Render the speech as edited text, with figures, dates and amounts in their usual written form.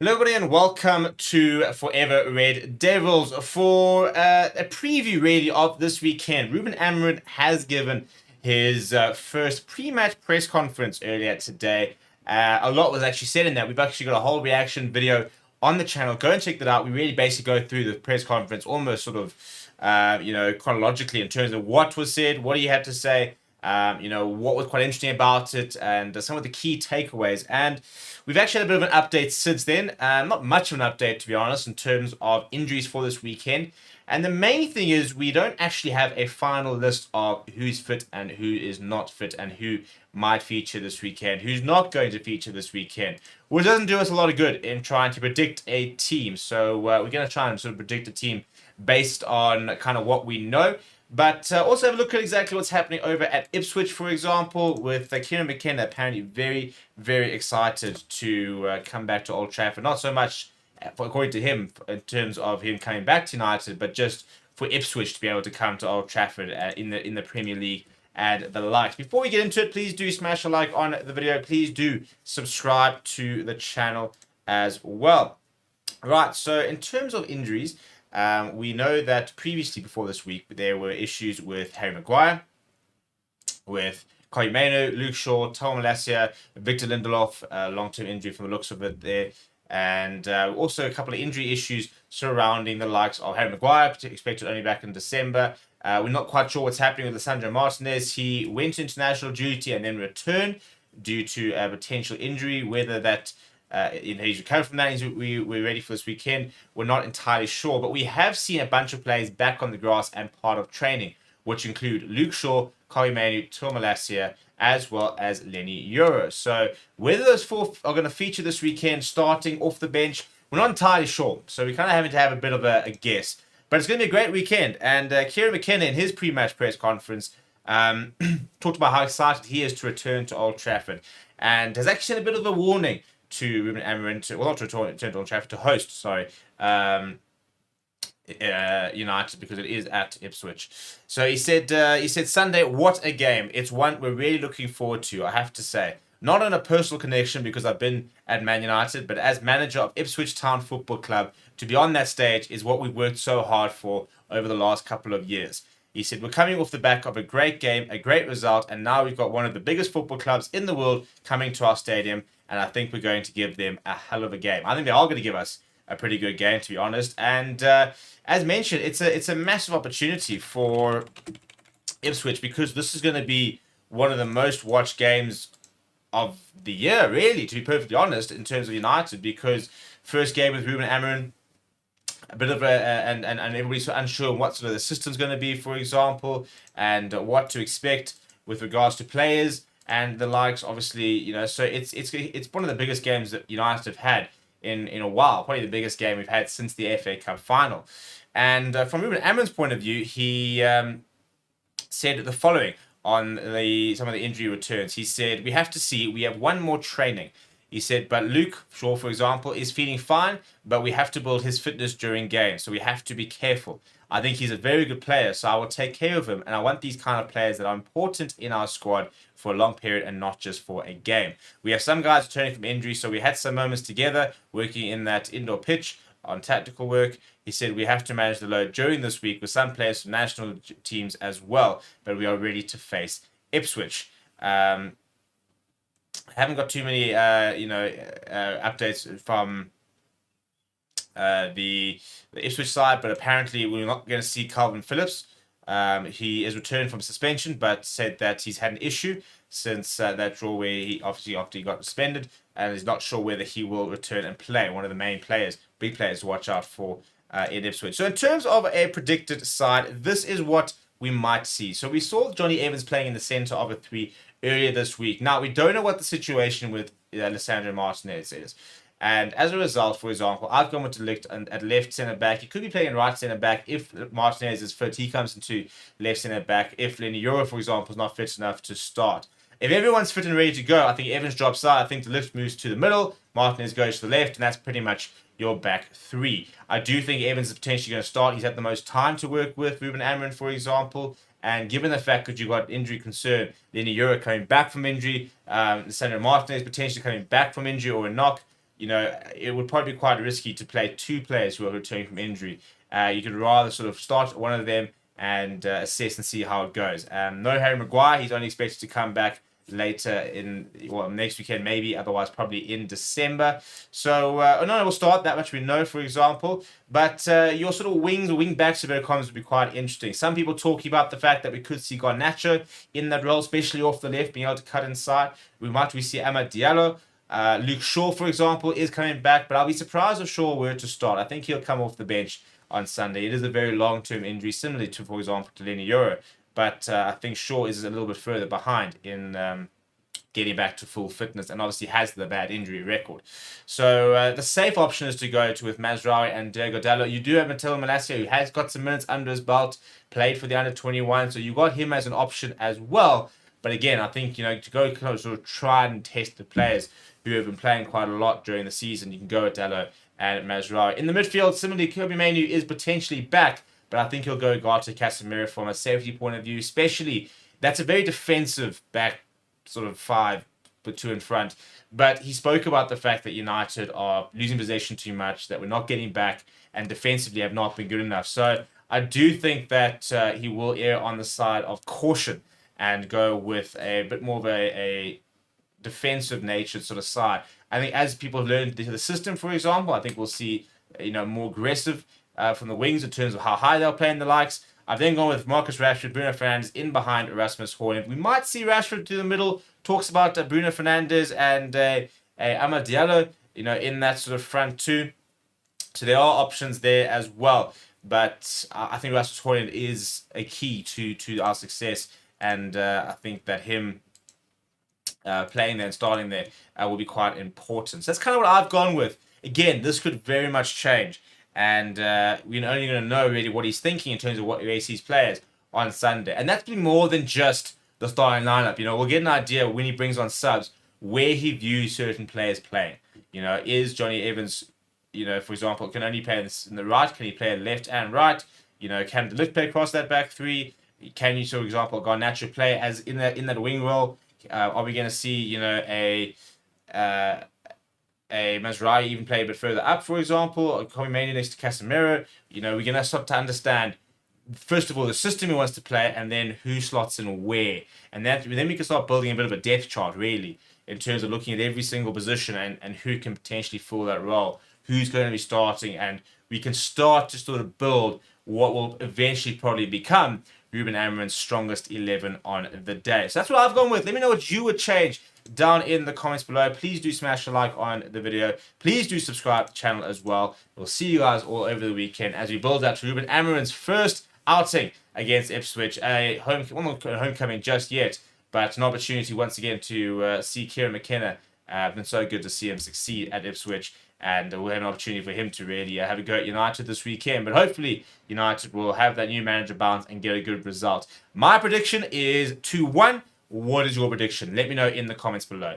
Hello, everybody, and welcome to Forever Red Devils for a preview, really, of this weekend. Ruben Amorim has given his first pre-match press conference earlier today. A lot was actually said in that. We've actually got a whole reaction video on the channel. Go and check that out. We really basically go through the press conference almost sort of, chronologically in terms of what was said, what he had to say, what was quite interesting about it, and some of the key takeaways. And we've actually had a bit of an update since then. Not much of an update, to be honest, in terms of injuries for this weekend. And the main thing is we don't actually have a final list of who's fit and who is not fit and who might feature this weekend, who's not going to feature this weekend, which doesn't do us a lot of good in trying to predict a team. So we're going to try and sort of predict a team based on kind of what we know. But also have a look at exactly what's happening over at Ipswich, for example, with Kieran McKenna apparently very, very excited to come back to Old Trafford. Not so much, according to him, in terms of him coming back to United, but just for Ipswich to be able to come to Old Trafford in the Premier League and the likes. Before we get into it, please do smash a like on the video. Please do subscribe to the channel as well. Right, so in terms of injuries, we know that previously, before this week, there were issues with Harry Maguire, with Koyi Mainoo, Luke Shaw, Tom Malacia, Victor Lindelof, long-term injury from the looks of it there, and also a couple of injury issues surrounding the likes of Harry Maguire, expected only back in December. We're not quite sure what's happening with Lisandro Martinez. He went into international duty and then returned due to a potential injury, whether that he's recovered from that. We're ready for this weekend. We're not entirely sure, but we have seen a bunch of players back on the grass and part of training, which include Luke Shaw, Koyi Mainoo, Malacia, as well as Lenny Euro. So whether those four are going to feature this weekend, starting off the bench, we're not entirely sure. So we're kind of having to have a bit of a guess. But it's going to be a great weekend. And Kieran McKenna, in his pre-match press conference, talked about how excited he is to return to Old Trafford, and has actually sent a bit of a warning to Ruben Amorim not to return to Old Trafford, to host, sorry, United, because it is at Ipswich. So he said Sunday, what a game. It's one we're really looking forward to, I have to say. Not on a personal connection because I've been at Man United, but as manager of Ipswich Town Football Club, to be on that stage is what we've worked so hard for over the last couple of years. He said, we're coming off the back of a great game, a great result, and now we've got one of the biggest football clubs in the world coming to our stadium, and I think we're going to give them a hell of a game. I think they are going to give us a pretty good game, to be honest. And as mentioned, it's a massive opportunity for Ipswich, because this is going to be one of the most watched games of the year, really, to be perfectly honest, in terms of United, because first game with Ruben Amorim, a bit of and everybody's unsure what sort of the system's going to be, for example, and what to expect with regards to players and the likes. Obviously, so it's one of the biggest games that United have had in a while. Probably the biggest game we've had since the FA Cup final. And from Ruben Amorim's point of view, he said the following on some of the injury returns. He said, we have to see, we have one more training. He said, but Luke Shaw, for example, is feeling fine, but we have to build his fitness during games, so we have to be careful. I think he's a very good player, so I will take care of him, and I want these kind of players that are important in our squad for a long period and not just for a game. We have some guys returning from injury, so we had some moments together working in that indoor pitch on tactical work. He said we have to manage the load during this week with some players from national teams as well, but we are ready to face Ipswich. Haven't got too many, updates from the Ipswich side, but apparently we're not going to see Calvin Phillips. He is returned from suspension, but said that he's had an issue since that draw where he obviously after he got suspended, and is not sure whether he will return and play. One of the main players, big players to watch out for in Ipswich. So in terms of a predicted side, this is what we might see. So we saw Johnny Evans playing in the centre of a three earlier this week. Now, we don't know what the situation with Lisandro Martinez is. And as a result, for example, I've gone with De Ligt at left centre back. He could be playing right centre back if Martinez is fit. He comes into left centre back. If Lenny Euro, for example, is not fit enough to start. If everyone's fit and ready to go, I think Evans drops out. I think De Ligt moves to the middle. Martinez goes to the left, and that's pretty much your back three. I do think Evans is potentially going to start. He's had the most time to work with Ruben Amorim, for example. And given the fact that you've got injury concern, Lenny Euro coming back from injury, Sandro Martinez potentially coming back from injury or a knock, it would probably be quite risky to play two players who are returning from injury. You could rather sort of start one of them and assess and see how it goes. No Harry Maguire, he's only expected to come back later next weekend maybe, otherwise probably in December. So no, we'll start, that much we know, for example. But your sort of wings or wing backs of comments would be quite interesting. Some people talking about the fact that we could see Garnacho in that role, especially off the left, being able to cut inside. We see Amad Diallo. Luke Shaw, for example, is coming back, but I'll be surprised if Shaw were to start. I think he'll come off the bench on Sunday. It is a very long-term injury, similar to, for example, to Lenny Euro. But I think Shaw is a little bit further behind in getting back to full fitness, and obviously has the bad injury record. So the safe option is to go with Mazraoui and Diego Dallo. You do have Matteo Malacia, who has got some minutes under his belt, played for the under-21, so you got him as an option as well. But again, I think, to go sort of try and test the players who have been playing quite a lot during the season, you can go with Dallo and Mazraoui. In the midfield, similarly, Kobbie Mainoo is potentially back, but I think he'll go Gata Casemiro from a safety point of view, especially. That's a very defensive back sort of five, but two in front. But he spoke about the fact that United are losing possession too much, that we're not getting back, and defensively have not been good enough. So I do think that he will err on the side of caution and go with a bit more of a defensive natured sort of side. I think as people learn the system, for example, I think we'll see more aggressive from the wings in terms of how high they'll play in the likes. I've then gone with Marcus Rashford, Bruno Fernandes in behind Rasmus Højlund. We might see Rashford to the middle. Talks about Bruno Fernandes and Amad Diallo, in that sort of front too. So there are options there as well. But I think Rasmus Højlund is a key to our success, and I think that him playing there and starting there will be quite important. So that's kind of what I've gone with. Again, this could very much change. And we're only going to know really what he's thinking in terms of what he sees players on Sunday. And that's been more than just the starting lineup. We'll get an idea when he brings on subs where he views certain players playing. Is Johnny Evans, for example, can only play in the right? Can he play left and right? Can the lift play across that back three? Can you, for example, Garnacho play as in that wing role? Are we going to see, a Mazraoui even play a bit further up, for example, or Kobbie Mainoo next to Casemiro? We're going to start to understand, first of all, the system he wants to play, and then who slots in where. And then we can start building a bit of a depth chart, really, in terms of looking at every single position and who can potentially fill that role, who's going to be starting, and we can start to sort of build what will eventually probably become Ruben Amorim's strongest 11 on the day. So that's what I've gone with. Let me know what you would change down in the comments below. Please do smash a like on the video. Please do subscribe to the channel as well. We'll see you guys all over the weekend as we build out to Ruben Amorim's first outing against Ipswich. Not homecoming just yet, but an opportunity once again to see Kieran McKenna. Been so good to see him succeed at Ipswich. And we'll have an opportunity for him to really have a go at United this weekend. But hopefully, United will have that new manager bounce and get a good result. My prediction is 2-1. What is your prediction? Let me know in the comments below.